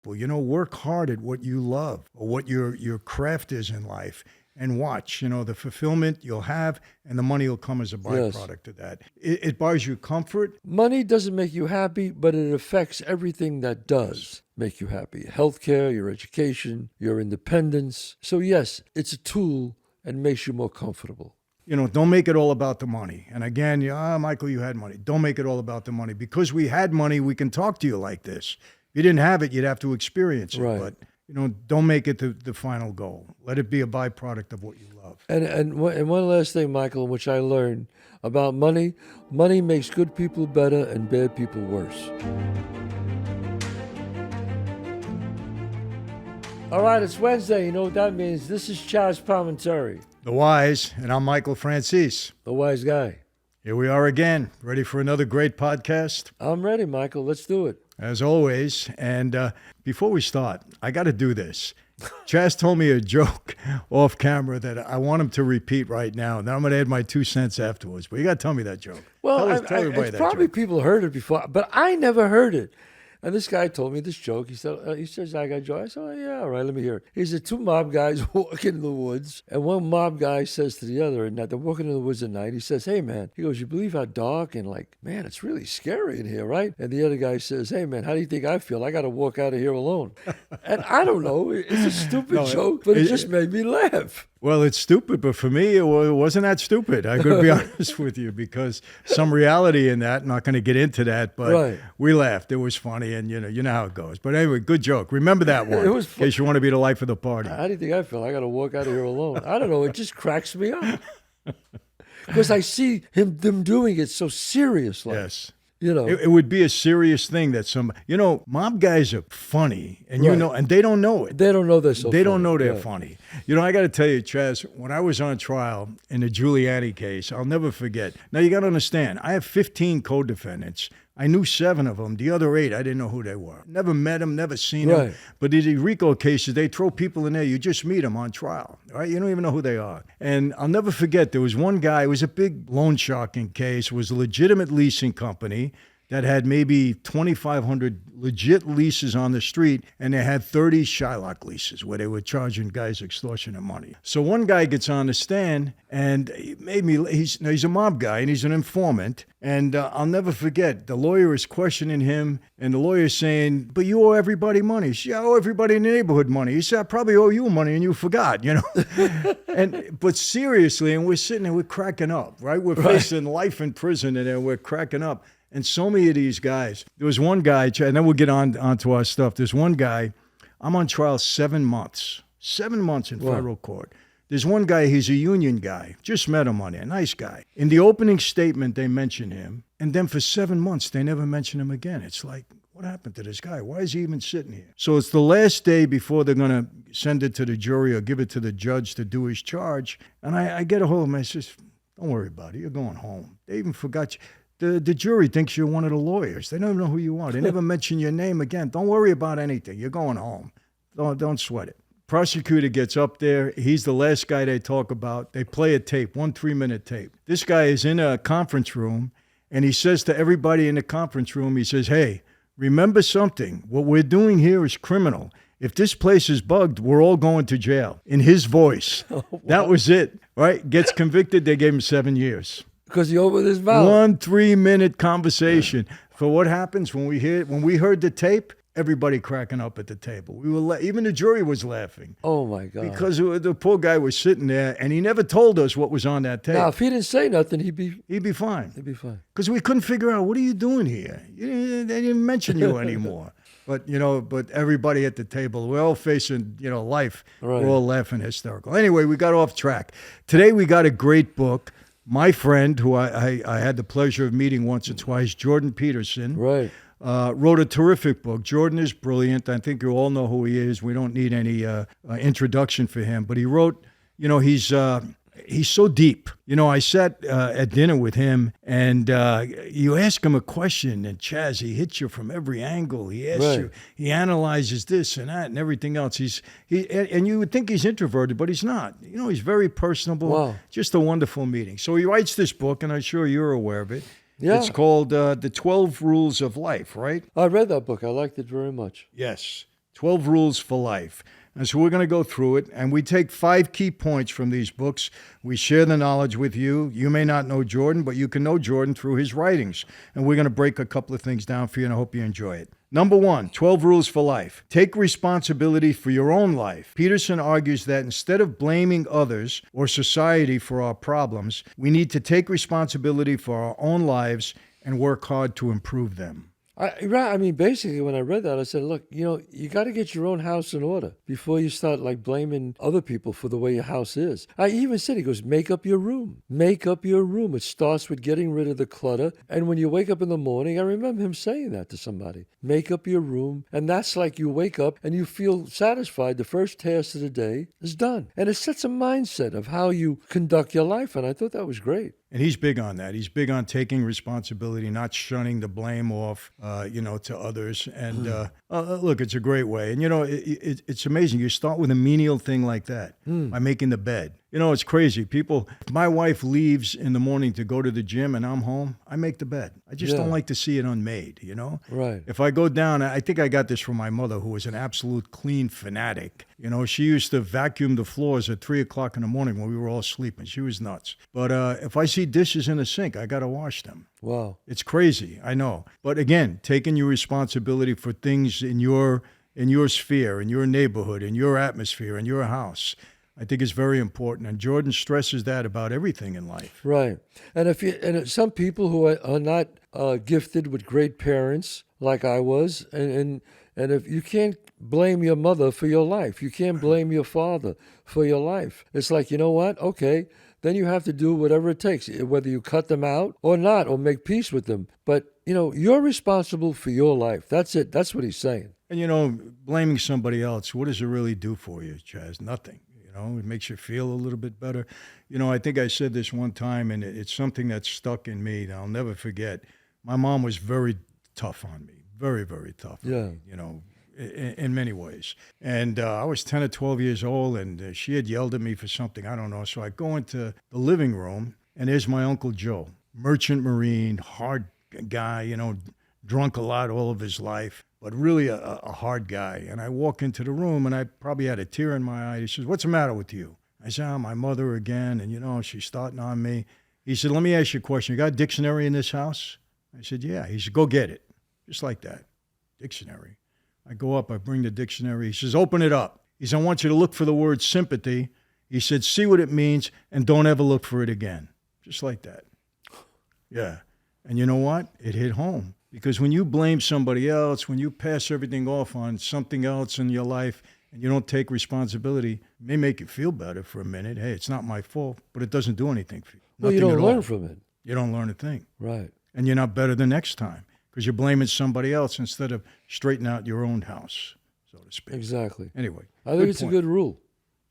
Well, work hard at what you love or what your craft is in life and watch, the fulfillment you'll have and the money will come as a byproduct of that. It buys you comfort. Money doesn't make you happy, but it affects everything that does make you happy. Healthcare, your education, your independence. So yes, it's a tool and makes you more comfortable. Don't make it all about the money. And again, Michael, you had money. Don't make it all about the money. Because we had money, we can talk to you like this. If you didn't have it, you'd have to experience it. Right. But, don't make it the final goal. Let it be a byproduct of what you love. And one last thing, Michael, which I learned about money. Money makes good people better and bad people worse. All right, it's Wednesday. You know what that means. This is Chazz Palminteri. The Wise, and I'm Michael Franzese. The Wise Guy. Here we are again, ready for another great podcast. I'm ready, Michael. Let's do it. As always. And before we start, I got to do this. Chazz told me a joke off camera that I want him to repeat right now. Then I'm going to add my 2 cents afterwards. But you got to tell me that joke. Well, tell everybody it's that probably joke. people heard it before, but I never heard it. And this guy told me this joke. He says, I got a joke. I said, oh, yeah, all right, let me hear it. He said, 2 mob guys walking in the woods, and one mob guy says to the other, and they're walking in the woods at night. He says, hey, man, he goes, you believe how dark and man, it's really scary in here, right? And the other guy says, hey, man, how do you think I feel? I got to walk out of here alone. And I don't know. It's a stupid joke, but it just made me laugh. Well, it's stupid, but for me, it wasn't that stupid. I could be honest with you, because some reality in that. I'm not going to get into that, but we laughed. It was funny, and you know how it goes. But anyway, good joke. Remember that one, in case you want to be the life of the party. How do you think I feel? I got to walk out of here alone. I don't know. It just cracks me up because I see them doing it so seriously. Yes. It would be a serious thing that mob guys are funny, and and they don't know it. They don't know they're so They funny. don't know they're funny. I got to tell you, Chazz, when I was on trial in the Giuliani case, I'll never forget. Now, you got to understand, I have 15 co-defendants. I knew 7 of them. The other 8, I didn't know who they were. Never met them, never seen them. But in the RICO cases, they throw people in there. You just meet them on trial. Right? You don't even know who they are. And I'll never forget, there was one guy, it was a big loan sharking case. It was a legitimate leasing company that had maybe 2,500 legit leases on the street, and they had 30 Shylock leases where they were charging guys extortionate money. So one guy gets on the stand, and he's a mob guy, and he's an informant, and I'll never forget, the lawyer is questioning him, and the lawyer is saying, but you owe everybody money. He said, I owe everybody in the neighborhood money. He said, I probably owe you money, and you forgot, But seriously, and we're sitting there, we're cracking up, right? We're facing life in prison, and then we're cracking up. And so many of these guys, there was one guy, and then we'll get onto our stuff. There's one guy, I'm on trial 7 months. 7 months in federal court. There's one guy, he's a union guy. Just met him on there, nice guy. In the opening statement, they mention him. And then for 7 months, they never mention him again. It's like, what happened to this guy? Why is he even sitting here? So it's the last day before they're going to send it to the jury or give it to the judge to do his charge. And I get a hold of him. I says, don't worry about it. You're going home. They even forgot you. The jury thinks you're one of the lawyers. They don't even know who you are. They never mention your name again. Don't worry about anything. You're going home. Don't sweat it. Prosecutor gets up there. He's the last guy they talk about. They play a tape, 1 3-minute tape. This guy is in a conference room, and he says to everybody in the conference room, he says, hey, remember something. What we're doing here is criminal. If this place is bugged, we're all going to jail. In his voice. Oh, wow. That was it, right? Gets convicted. They gave him 7 years. Because he opened his mouth. 1 3-minute conversation. For what happens when we heard the tape, everybody cracking up at the table. We were even the jury was laughing. Oh my God! Because the poor guy was sitting there, and he never told us what was on that tape. Now, if he didn't say nothing, he'd be fine. He'd be fine. Because we couldn't figure out, what are you doing here? They didn't mention you anymore. But everybody at the table, we're all facing life. Right. We're all laughing hysterical. Anyway, we got off track. Today we got a great book. My friend, who I had the pleasure of meeting once or twice, Jordan Peterson, wrote a terrific book. Jordan is brilliant. I think you all know who he is. We don't need any introduction for him. But he wrote, he's so deep. I sat at dinner with him, and you ask him a question, and Chazz, he hits you from every angle. He asks you, he analyzes this and that and everything else. And you would think he's introverted, but he's not. He's very personable. Wow. Just a wonderful meeting. So he writes this book, and I'm sure you're aware of it. Yeah. It's called The 12 Rules of Life, right? I read that book. I liked it very much. Yes. 12 Rules for Life. And so we're going to go through it, and we take 5 key points from these books. We share the knowledge with you. You may not know Jordan, but you can know Jordan through his writings. And we're going to break a couple of things down for you, and I hope you enjoy it. Number 1, 12 Rules for Life. Take responsibility for your own life. Peterson argues that instead of blaming others or society for our problems, we need to take responsibility for our own lives and work hard to improve them. I mean, basically, when I read that, I said, look, you got to get your own house in order before you start like blaming other people for the way your house is. I even said, he goes, make up your room. Make up your room. It starts with getting rid of the clutter. And when you wake up in the morning, I remember him saying that to somebody. Make up your room. And that's like you wake up and you feel satisfied. The first task of the day is done. And it sets a mindset of how you conduct your life. And I thought that was great. And he's big on that. He's big on taking responsibility, not shunning the blame off, to others. And look, it's a great way. And, it's amazing. You start with a menial thing like that by making the bed. It's crazy. People, if my wife leaves in the morning to go to the gym and I'm home, I make the bed. I just don't like to see it unmade, Right. If I go down, I think I got this from my mother, who was an absolute clean fanatic. She used to vacuum the floors at 3 o'clock in the morning when we were all sleeping. She was nuts. But if I see dishes in the sink, I got to wash them. Wow. It's crazy, I know. But again, taking your responsibility for things in your sphere, in your neighborhood, in your atmosphere, in your house, I think is very important. And Jordan stresses that about everything in life. Right. And some people who are not gifted with great parents like I was, and if you can't blame your mother for your life, you can't blame your father for your life. It's like, you know what? Okay. Then you have to do whatever it takes, whether you cut them out or not, or make peace with them. But, you're responsible for your life. That's it. That's what he's saying. And, blaming somebody else, what does it really do for you, Chazz? Nothing. It makes you feel a little bit better. I think I said this one time, and it's something that's stuck in me that I'll never forget. My mom was very tough on me, very, very tough on me, in many ways. And I was 10 or 12 years old, and she had yelled at me for something, I don't know. So I go into the living room, and there's my Uncle Joe, merchant marine, hard guy, drunk a lot all of his life, but really a hard guy. And I walk into the room, and I probably had a tear in my eye. He says, "What's the matter with you?" I said, "My mother again, and, she's starting on me." He said, "Let me ask you a question. You got a dictionary in this house?" I said, "Yeah." He said, "Go get it." Just like that. Dictionary. I go up, I bring the dictionary. He says, "Open it up." He said, "I want you to look for the word sympathy." He said, "See what it means, and don't ever look for it again." Just like that. Yeah. And you know what? It hit home. Because when you blame somebody else, when you pass everything off on something else in your life, and you don't take responsibility, it may make you feel better for a minute. Hey, it's not my fault, but it doesn't do anything for you. Well, you don't learn from it. You don't learn a thing. Right. And you're not better the next time because you're blaming somebody else instead of straightening out your own house, so to speak. Exactly. Anyway. I think it's a good rule.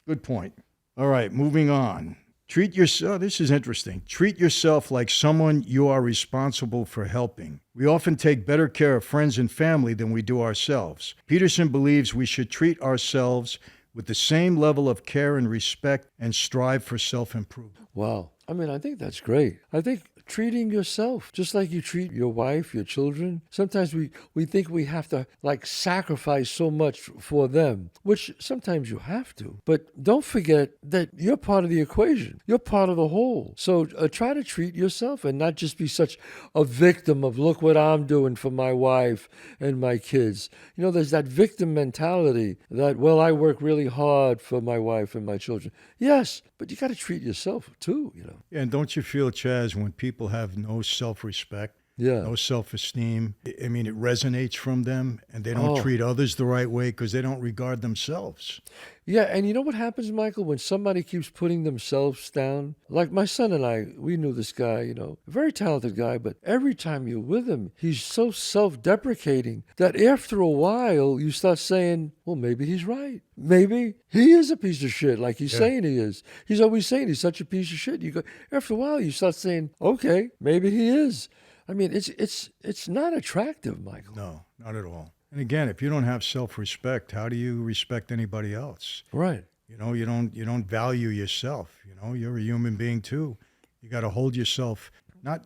Good point. All right, moving on. Treat yourself, this is interesting. Treat yourself like someone you are responsible for helping. We often take better care of friends and family than we do ourselves. Peterson believes we should treat ourselves with the same level of care and respect and strive for self-improvement. Wow. I think that's great. I think treating yourself just like you treat your wife, your children. Sometimes we think we have to sacrifice so much for them, which sometimes you have to. But don't forget that you're part of the equation. You're part of the whole. So try to treat yourself and not just be such a victim of look what I'm doing for my wife and my kids. There's that victim mentality that, well, I work really hard for my wife and my children. Yes, but you got to treat yourself too, Yeah, and don't you feel, Chazz, when people have no self-respect, no self-esteem, it resonates from them, and they don't treat others the right way because they don't regard themselves. Yeah, and you know what happens, Michael, when somebody keeps putting themselves down? Like my son and I, we knew this guy, a very talented guy, but every time you're with him, he's so self-deprecating that after a while, you start saying, well, maybe he's right. Maybe he is a piece of shit like he's saying he is. He's always saying he's such a piece of shit. You go, after a while, you start saying, okay, maybe he is. It's not attractive, Michael. No, not at all. And again, if you don't have self-respect, how do you respect anybody else? Right. You don't value yourself. You're a human being too. You got to hold yourself not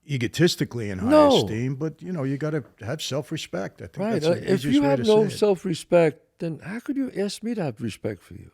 egotistically in high No. esteem, but you got to have self-respect. I think Right. that's the If easiest you way have to no say it. self-respect, then how could you ask me to have respect for you?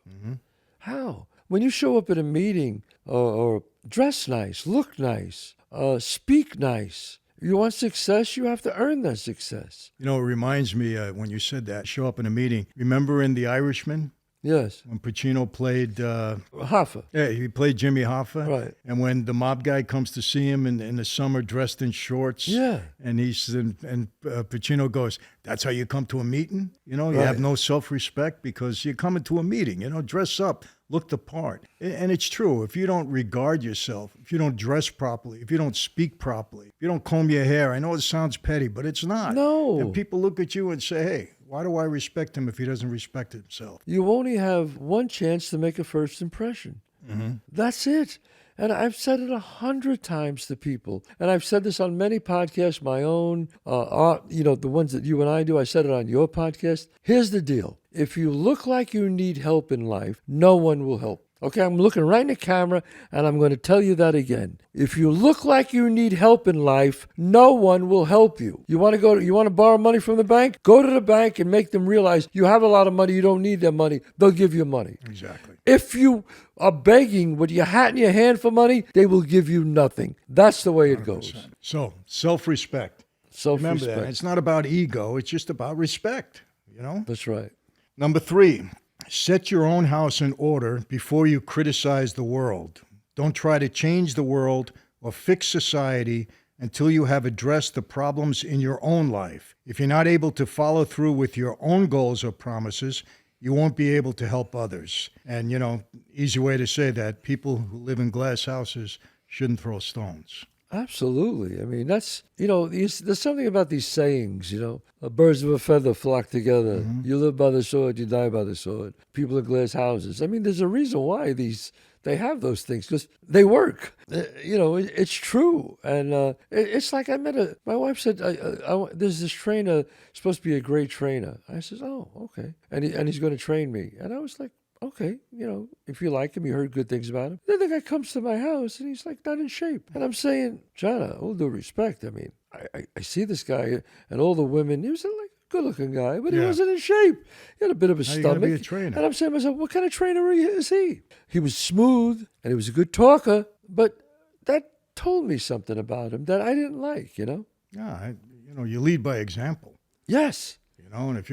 How? When you show up at a meeting or dress nice, look nice, speak nice, you want success, you have to earn that success. It reminds me when you said that, show up in a meeting. Remember in The Irishman Yes. when Pacino played, Hoffa. he played Jimmy Hoffa. Right. And when the mob guy comes to see him in the summer dressed in shorts. Yeah. And Pacino goes, that's how you come to a meeting? You Right. have no self-respect because you're coming to a meeting, dress up. Look the part. And it's true. If you don't regard yourself, if you don't dress properly, if you don't speak properly, if you don't comb your hair, I know it sounds petty, but it's not. No. And people look at you and say, hey, why do I respect him if he doesn't respect himself? You only have one chance to make a first impression. That's it. And I've said it 100 times to people. And I've said this on many podcasts, my own, the ones that you and I do. I said it on your podcast. Here's the deal. If you look like you need help in life, no one will help. Okay, I'm looking right in the camera, and I'm going to tell you that again. If you look like you need help in life, no one will help you. You want to borrow money from the bank? Go to the bank and make them realize you have a lot of money, you don't need their money. They'll give you money. Exactly. If you are begging with your hat in your hand for money, they will give you nothing. That's the way it 100%. goes. So, self-respect. Remember Self-respect. that. It's not about ego. It's just about respect, That's right. Number 3, set your own house in order before you criticize the world. Don't try to change the world or fix society until you have addressed the problems in your own life. If you're not able to follow through with your own goals or promises, you won't be able to help others. And, easy way to say that, people who live in glass houses shouldn't throw stones. Absolutely. I mean, that's, there's something about these sayings, birds of a feather flock together. You live by the sword, you die by the sword. People in glass houses. I mean, there's a reason why they have those things, because they work. It's true. And it's like my wife said, there's this trainer, supposed to be a great trainer. I said, oh, okay. And he's going to train me. And I was like, okay, if you like him, you heard good things about him. Then the guy comes to my house and he's like not in shape. And I'm saying, John, all due respect, I mean, I see this guy and all the women, he was like a good looking guy, but he wasn't in shape. He had a bit of a How you stomach. gonna be a trainer? And I'm saying to myself, what kind of trainer is he? He was smooth and he was a good talker, but that told me something about him that I didn't like, Yeah, you lead by example. Yes. And if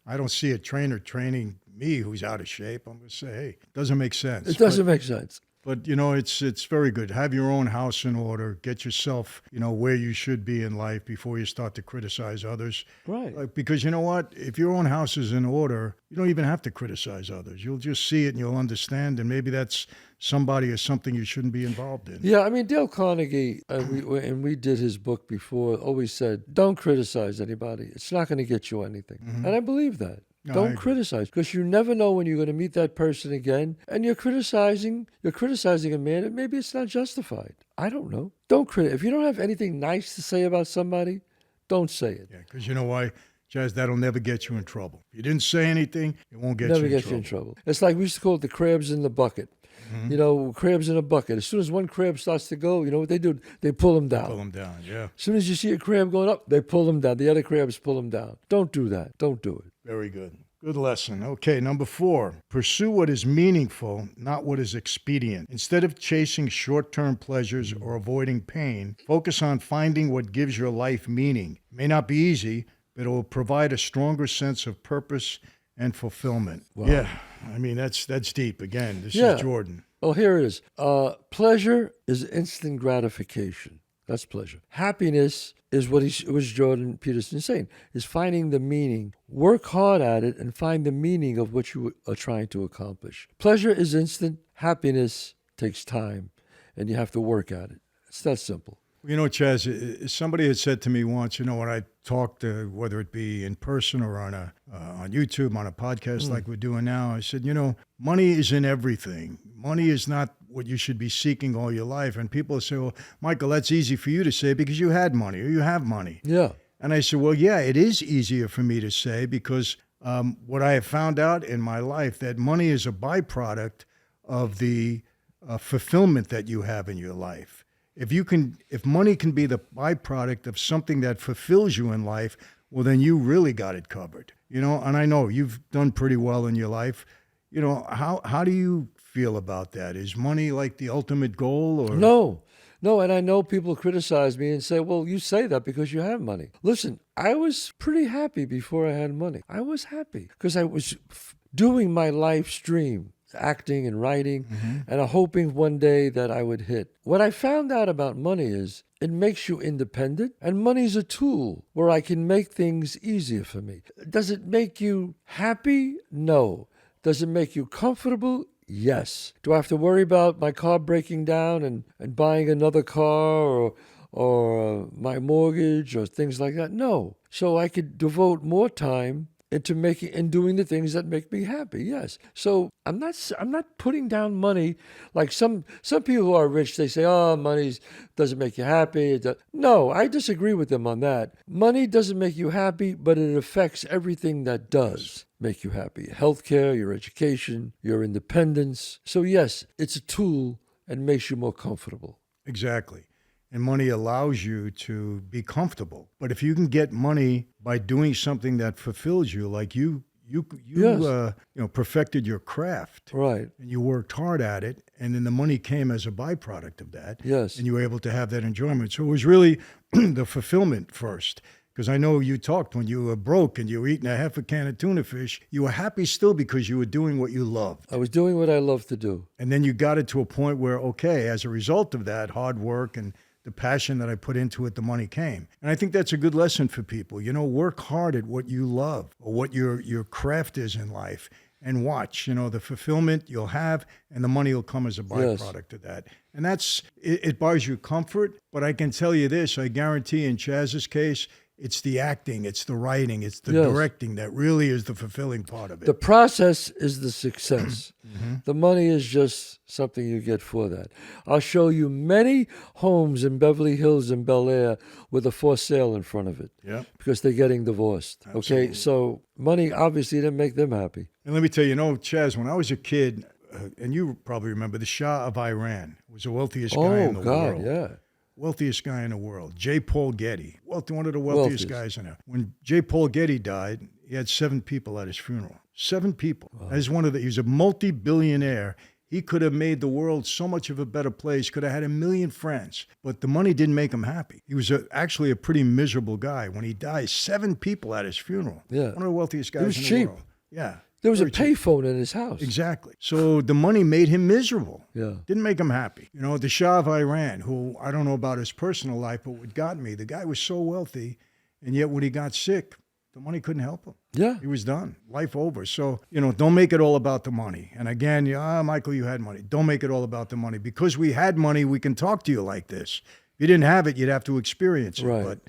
I don't see a trainer training me who's out of shape, I'm going to say, hey, it doesn't make sense. It doesn't make sense. But, it's very good. Have your own house in order. Get yourself, where you should be in life before you start to criticize others. Right. Because you know what? If your own house is in order, you don't even have to criticize others. You'll just see it and you'll understand. And maybe that's somebody or something you shouldn't be involved in. Yeah, I mean, Dale Carnegie, we did his book before, always said, don't criticize anybody. It's not going to get you anything. And I believe that. No, I Don't agree. criticize, because you never know when you're going to meet that person again, and you're criticizing a man, and maybe it's not justified. I don't know. Don't criticize. If you don't have anything nice to say about somebody, don't say it. Yeah, because you know why, Chazz? That'll never get you in trouble. If you didn't say anything, it won't get Never you in get trouble. you in trouble. It's like we used to call it the crabs in the bucket. Crabs in a bucket. As soon as one crab starts to go, you know what they do? They pull them down. Pull them down, yeah. As soon as you see a crab going up, they pull them down. The other crabs pull them down. Don't do that. Don't do it. Very good. Good lesson. Okay, number 4, pursue what is meaningful, not what is expedient. Instead of chasing short-term pleasures or avoiding pain, focus on finding what gives your life meaning. It may not be easy, but it will provide a stronger sense of purpose and fulfillment. Wow. Yeah, I mean, that's deep. Again, this Yeah. is Jordan. Oh, here it is. Pleasure is instant gratification. That's pleasure. Happiness is what was Jordan Peterson saying, is finding the meaning. Work hard at it and find the meaning of what you are trying to accomplish. Pleasure is instant. Happiness takes time, and you have to work at it. It's that simple. You know, Chazz, somebody had said to me once, when I talked, whether it be in person or on YouTube, on a podcast like we're doing now, I said, money is in everything. Money is not what you should be seeking all your life. And people say, well, Michael, that's easy for you to say because you had money or you have money. Yeah. And I said, well, yeah, it is easier for me to say because what I have found out in my life, that money is a byproduct of the fulfillment that you have in your life. if money can be the byproduct of something that fulfills you in life, well, then you really got it covered. And I know you've done pretty well in your life. How do you feel about that? Is money like the ultimate goal, or No, and I know people criticize me and say, well, you say that because you have money. Listen, I was pretty happy before I had money. I was happy because I was doing my life stream, acting and writing, and I'm hoping one day that I would hit. What I found out about money is it makes you independent, and money's a tool where I can make things easier for me. Does it make you happy? No. Does it make you comfortable? Yes. Do I have to worry about my car breaking down and buying another car or my mortgage or things like that? No. So I could devote more time into making and doing the things that make me happy. Yes. So I'm not putting down money like some people who are rich. They say, "Oh, money doesn't make you happy." No, I disagree with them on that. Money doesn't make you happy, but it affects everything that does make you happy. Healthcare, your education, your independence. So yes, it's a tool and makes you more comfortable. Exactly. And money allows you to be comfortable. But if you can get money by doing something that fulfills you, like you Yes. perfected your craft, Right. and you worked hard at it, and then the money came as a byproduct of that. Yes. And you were able to have that enjoyment. So it was really the fulfillment first. Because I know you talked when you were broke and you were eating a half a can of tuna fish. You were happy still because you were doing what you loved. I was doing what I love to do. And then you got it to a point where, okay, as a result of that hard work and the passion that I put into it, the money came. And I think that's a good lesson for people. Work hard at what you love or what your craft is in life, and watch, the fulfillment you'll have, and the money will come as a byproduct of that. And it buys you comfort. But I can tell you this, I guarantee in Chazz's case, it's the acting, it's the writing, it's the directing that really is the fulfilling part of it. The process is the success. The money is just something you get for that. I'll show you many homes in Beverly Hills and Bel Air with a for sale in front of it. Yeah. Because they're getting divorced. Absolutely. Okay, so money obviously didn't make them happy. And let me tell you, Chazz, when I was a kid, and you probably remember, the Shah of Iran was the wealthiest guy in the world. Yeah. Wealthiest guy in the world, J. Paul Getty, one of the wealthiest guys in there. When J. Paul Getty died, he had 7 people at his funeral. 7 people. Wow. He was a multi-billionaire. He could have made the world so much of a better place, could have had 1 million friends, but the money didn't make him happy. He was actually a pretty miserable guy. When he died, 7 people at his funeral. Yeah. One of the wealthiest guys in the world. Yeah. There was a payphone in his house. Exactly. So the money made him miserable. Yeah. Didn't make him happy. The Shah of Iran, who I don't know about his personal life, but what got me, the guy was so wealthy, and yet when he got sick, the money couldn't help him. Yeah. He was done. Life over. So, don't make it all about the money. And again, Michael, you had money. Don't make it all about the money. Because we had money, we can talk to you like this. If you didn't have it, you'd have to experience it. Right. But,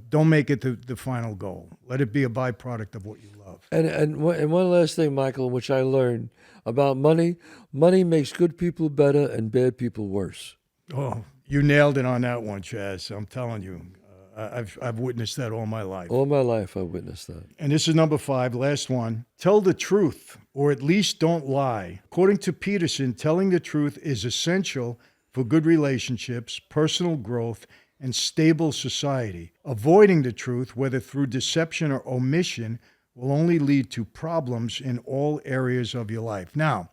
don't make it the final goal. Let it be a byproduct of what you love. And one last thing, Michael, which I learned about money makes good people better and bad people worse. Oh, you nailed it on that one, Chazz. I'm telling you. I've witnessed that all my life. All my life I've witnessed that. And this is number 5, last one. Tell the truth, or at least don't lie. According to Peterson, telling the truth is essential for good relationships, personal growth, and stable society. Avoiding the truth, whether through deception or omission, will only lead to problems in all areas of your life. Now,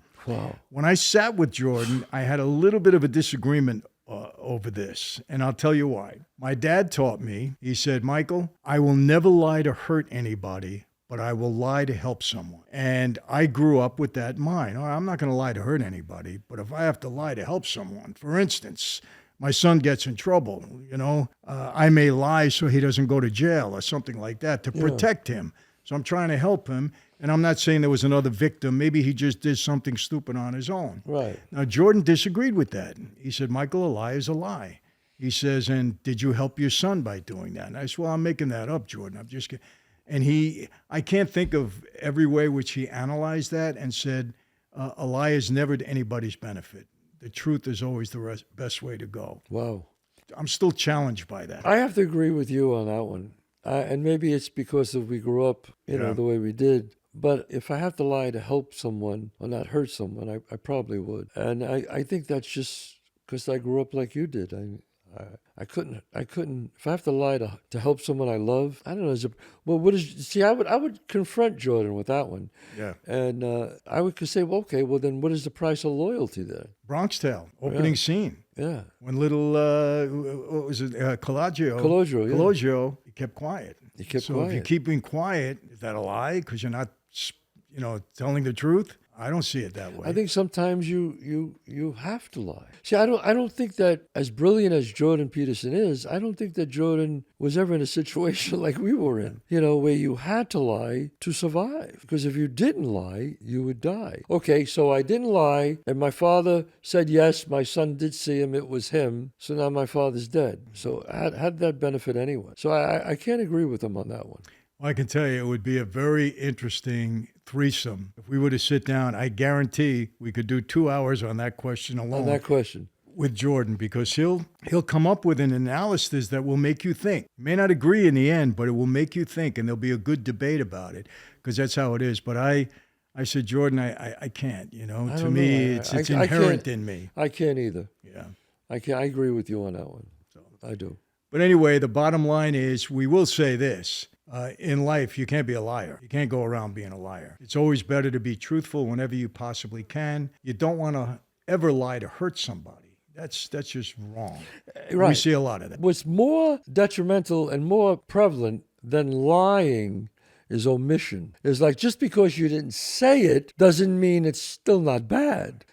when I sat with Jordan, I had a little bit of a disagreement over this, and I'll tell you why. My dad taught me, he said, Michael, I will never lie to hurt anybody, but I will lie to help someone. And I grew up with that in mind. I'm not going to lie to hurt anybody, but if I have to lie to help someone, for instance, my son gets in trouble, I may lie so he doesn't go to jail or something like that to protect him. So I'm trying to help him, and I'm not saying there was another victim. Maybe he just did something stupid on his own. Right. Now, Jordan disagreed with that. He said, Michael, a lie is a lie. He says, and did you help your son by doing that? And I said, well, I'm making that up, Jordan. I'm just kidding. And I can't think of every way which he analyzed that and said, a lie is never to anybody's benefit. The truth is always the best way to go. Wow. I'm still challenged by that. I have to agree with you on that one. And maybe it's because we grew up, the way we did. But if I have to lie to help someone or not hurt someone, I probably would. And I think that's just because I grew up like you did. I couldn't. If I have to lie to help someone I love, I don't know. I would confront Jordan with that one. Yeah. And I would say, well, okay, well then, what is the price of loyalty there? Bronx Tale, opening scene. Yeah. When little, what was it, Cologio, he kept quiet. He kept so quiet. if you're keeping quiet, is that a lie? Because you're not, telling the truth? I don't see it that way. I think sometimes you have to lie. See, I don't think that, as brilliant as Jordan Peterson is, I don't think that Jordan was ever in a situation like we were in, where you had to lie to survive. Because if you didn't lie, you would die. Okay, so I didn't lie, and my father said yes, my son did see him, it was him, so now my father's dead. So how did that benefit anyone? So I can't agree with him on that one. Well, I can tell you it would be a very interesting threesome. If we were to sit down, I guarantee we could do 2 hours on that question alone. On that question. With Jordan, because he'll come up with an analysis that will make you think. You may not agree in the end, but it will make you think, and there'll be a good debate about it, because that's how it is. But I said, Jordan, I can't, to me, it's inherent in me. I can't either. Yeah. I agree with you on that one. So I do. But anyway, the bottom line is, we will say this. In life, you can't be a liar. You can't go around being a liar. It's always better to be truthful whenever you possibly can. You don't want to ever lie to hurt somebody. That's just wrong. Right. We see a lot of that. What's more detrimental and more prevalent than lying is omission. It's like, just because you didn't say it doesn't mean it's still not bad.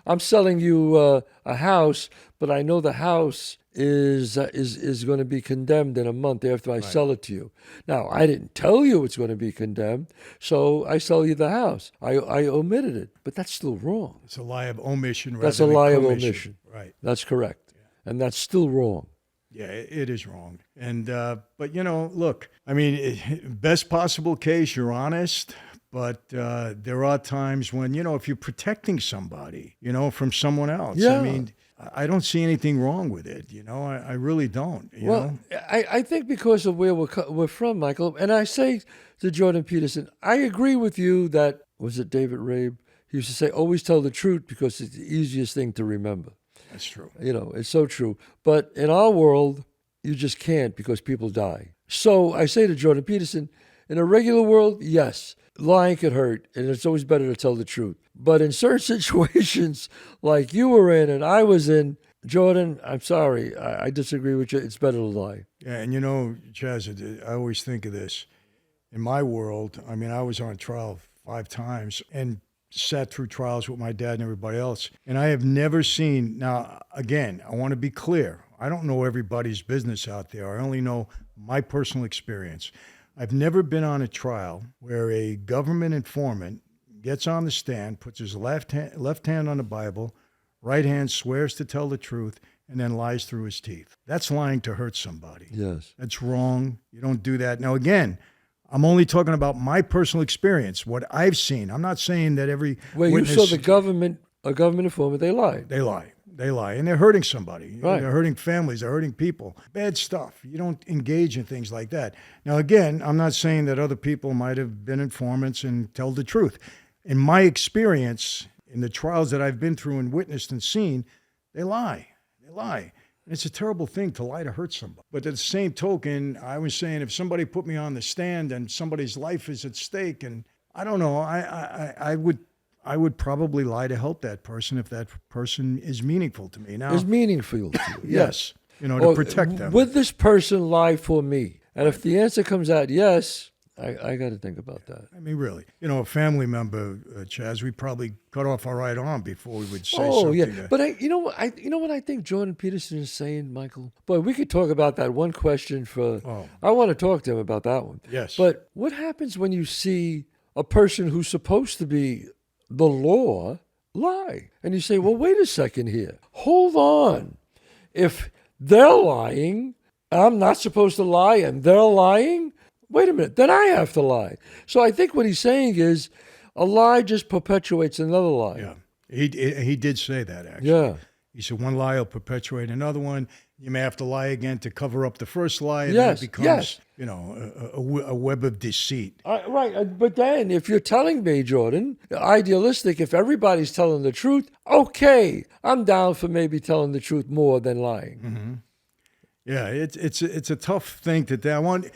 I'm selling you a house, but I know the house is going to be condemned in a month after I sell it to you. Now, I didn't tell you it's going to be condemned, so I sell you the house. I omitted it, but that's still wrong. It's a lie of omission rather That's a than lie of commission. omission. Right. That's correct. Yeah. And that's still wrong. Yeah, it is wrong. And, but, look, I mean, best possible case, you're honest. But there are times when, if you're protecting somebody, from someone else, yeah. I mean, I don't see anything wrong with it. I really don't. You know? I think because of where we're from, Michael, and I say to Jordan Peterson, I agree with you that, was it David Rabe? He used to say, always tell the truth because it's the easiest thing to remember. That's true. It's so true. But in our world, you just can't because people die. So I say to Jordan Peterson, in a regular world, yes, lying could hurt, and it's always better to tell the truth. But in certain situations like you were in and I was in, Jordan, I'm sorry, I disagree with you. It's better to lie. Yeah, and Chazz, I always think of this. In my world, I mean, I was on trial 5 times and sat through trials with my dad and everybody else. And I have never seen, now, again, I want to be clear. I don't know everybody's business out there. I only know my personal experience. I've never been on a trial where a government informant gets on the stand, puts his left hand on the Bible, right hand swears to tell the truth, and then lies through his teeth. That's lying to hurt somebody. Yes. That's wrong. You don't do that. Now, again, I'm only talking about my personal experience, what I've seen. I'm not saying that every witness... you saw a government informant, they lied. They lie, and they're hurting somebody. Right. They're hurting families. They're hurting people. Bad stuff. You don't engage in things like that. Now, again, I'm not saying that other people might have been informants and tell the truth. In my experience, in the trials that I've been through and witnessed and seen, they lie. They lie. And it's a terrible thing to lie to hurt somebody. But at the same token, I was saying if somebody put me on the stand and somebody's life is at stake, and I don't know, I would probably lie to help that person if that person is meaningful to me. Now, is meaningful to you. yes, to protect them. Would this person lie for me? And if the answer comes out yes, I got to think about that. I mean, really, a family member, Chazz, we probably cut off our right arm before we would say something. Oh yeah, but you know what I think Jordan Peterson is saying, Michael. Boy, we could talk about that one question for. Oh. I want to talk to him about that one. Yes. But what happens when you see a person who's supposed to be the law lie, and you say, well, wait a second here, hold on. If they're lying, I'm not supposed to lie, and they're lying. Wait a minute, then I have to lie. So I think what he's saying is a lie just perpetuates another lie. Yeah, he did say that, actually. Yeah. He said one lie will perpetuate another one. You may have to lie again to cover up the first lie, and Yes, then it becomes, a web of deceit. Right, but then if you're telling me, Jordan, idealistic, if everybody's telling the truth, okay, I'm down for maybe telling the truth more than lying. Mm-hmm. Yeah, it's a tough thing to do. I want,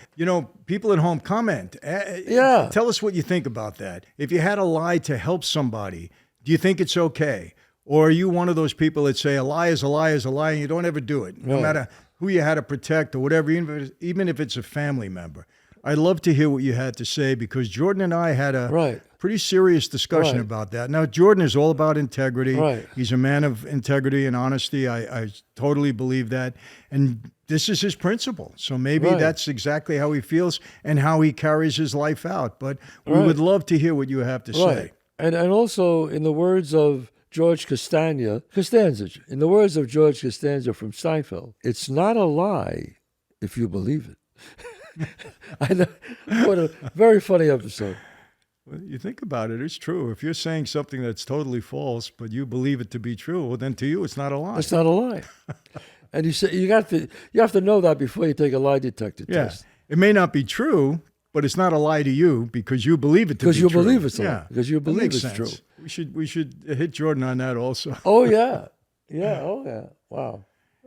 people at home, comment. Yeah. Tell us what you think about that. If you had a lie to help somebody, do you think it's okay? Or are you one of those people that say a lie is a lie is a lie and you don't ever do it, no Right. matter who you had to protect or whatever, even if it's a family member? I'd love to hear what you had to say because Jordan and I had a Right. pretty serious discussion Right. about that. Now, Jordan is all about integrity. Right. He's a man of integrity and honesty. I totally believe that. And this is his principle. So maybe Right. that's exactly how he feels and how he carries his life out. But we Right. would love to hear what you have to say. Right. And also, in the words of George Costanza, in the words of George Costanza from Seinfeld, it's not a lie if you believe it. I know, what a very funny episode. Well, you think about it, it's true. If you're saying something that's totally false, but you believe it to be true, well, then to you, it's not a lie. It's not a lie. And you say you have to know that before you take a lie detector test. It may not be true, but it's not a lie to you because you believe it to be true. Because you believe it's a lie. Yeah, Because you that believe makes it's true. sense. We should hit Jordan on that also. Oh yeah. Yeah. Oh yeah. Wow.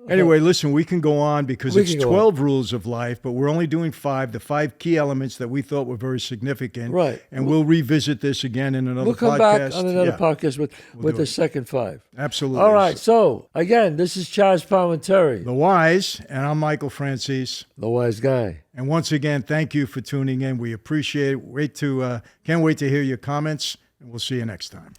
Anyway, listen, we can go on because We it's can go 12 rules of life, but we're only doing 5, the 5 key elements that we thought were very significant. Right. And we'll revisit this again in another We'll come podcast. back on another Yeah, podcast with do the it. second 5. Absolutely. All right. So again, this is Chazz Palminteri, The Wise, and I'm Michael Franzese. the wise guy. And once again, thank you for tuning in. We appreciate it. Can't wait to hear your comments, and we'll see you next time.